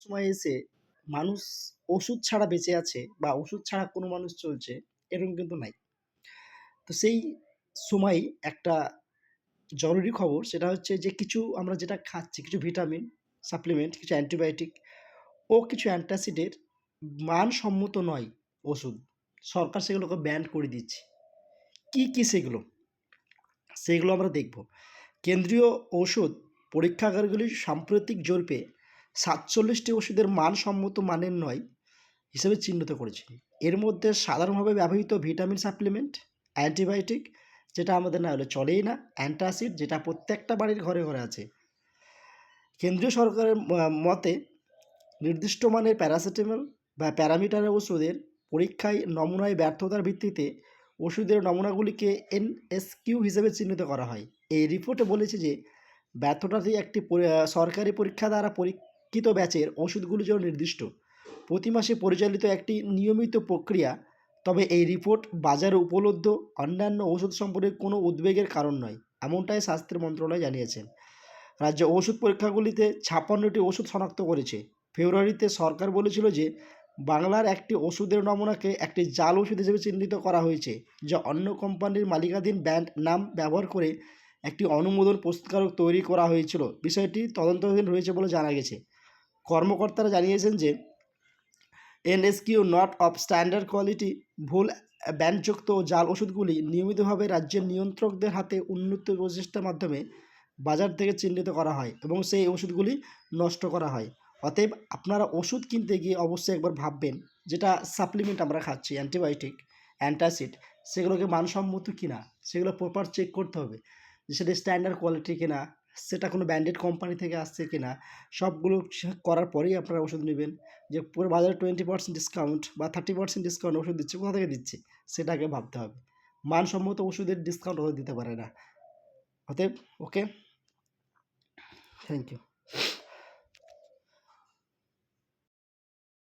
সময় এসে মানুষ ওষুধ ছাড়া বেঁচে আছে বা ওষুধ ছাড়া কোনো মানুষ চলছে এরকম কিন্তু নাই। তো সেই সময় একটা জরুরি খবর সেটা হচ্ছে যে কিছু আমরা যেটা খাচ্ছি কিছু ভিটামিন, সাপ্লিমেন্ট, কিছু অ্যান্টিবায়োটিক ও কিছু অ্যান্টাসিডের মানসম্মত নয় ওষুধ। সরকার সেগুলোকে ব্যান করে দিচ্ছে। কি সেগুলো? সেগুলো আমরা দেখব। কেন্দ্রীয় ঔষধ পরীক্ষাগারগুলি সাম্প্রতিক জরিপে ৪৭টি ওষুধের মানসম্মত মানের নয় হিসেবে চিহ্নিত করেছে। এর মধ্যে সাধারণভাবে ব্যবহৃত ভিটামিন সাপ্লিমেন্ট, অ্যান্টিবায়োটিক যেটা আমাদের না হলে চলেই না, অ্যান্টাসিড যেটা প্রত্যেকটা বাড়ির ঘরে ঘরে আছে। কেন্দ্রীয় সরকারের মতে নির্দিষ্ট মানের প্যারাসিটামল বা প্যারামিটারের ওষুধের পরীক্ষায় নমুনায় ব্যর্থতার ভিত্তিতে ওষুধের নমুনাগুলিকে এনএসকিউ হিসেবে চিহ্নিত করা হয়। এই রিপোর্টে বলেছে যে ব্যর্থতাটি একটি সরকারি পরীক্ষা দ্বারা পরীক্ষিত ব্যাচের ওষুধগুলির জন্য নির্দিষ্ট প্রতি মাসে পরিচালিত একটি নিয়মিত প্রক্রিয়া। তবে এই রিপোর্ট বাজারে উপলব্ধ অন্যান্য ওষুধ সম্পর্কে কোনো উদ্বেগের কারণ নয়, এমনটাই স্বাস্থ্য মন্ত্রণালয় জানিয়েছেন। রাজ্য ওষুধ পরীক্ষাগুলিতে ৫৬টি ওষুধ শনাক্ত করেছে। ফেব্রুয়ারিতে সরকার বলেছিল যে বাংলার একটি ওষুধের নমুনাকে একটি জাল ওষুধ হিসেবে চিহ্নিত করা হয়েছে, যা অন্য কোম্পানির মালিকানাধীন ব্র্যান্ড নাম ব্যবহার করে একটি অনুমোদন প্রস্তুতকারক তৈরি করা হয়েছিল। বিষয়টি তদন্তাধীন রয়েছে বলে জানা গেছে। কর্মকর্তারা জানিয়েছেন যে NSQ not of standard quality ভুল ব্যান্ডযুক্ত ও জাল ওষুধগুলি নিয়মিতভাবে রাজ্যের নিয়ন্ত্রকদের হাতে উন্নত প্রচেষ্টার মাধ্যমে বাজার থেকে চিহ্নিত করা হয় এবং সেই ওষুধগুলি নষ্ট করা হয়। অতএব আপনারা ওষুধ কিনতে গিয়ে অবশ্যই একবার ভাববেন যেটা সাপ্লিমেন্ট আমরা খাচ্ছি, অ্যান্টিবায়োটিক, অ্যান্টাসিড, সেগুলোকে মানসম্মত কিনা সেগুলো প্রপার চেক করতে হবে যে সেটা স্ট্যান্ডার্ড কোয়ালিটি কিনা, সেটা কোনো ব্র্যান্ডেড কোম্পানি থেকে আসছে কিনা। সবগুলো করার পরেই আপনারা ওষুধ নেবেন। যে পুরো বাজারে 20% ডিসকাউন্ট বা 30% ডিসকাউন্ট ওষুধ দিচ্ছে, কোথা থেকে দিচ্ছে সেটাকে ভাবতে হবে। মানসম্মত ওষুধের ডিসকাউন্ট ওরা দিতে পারে না। অতএব ওকে, থ্যাংক ইউ।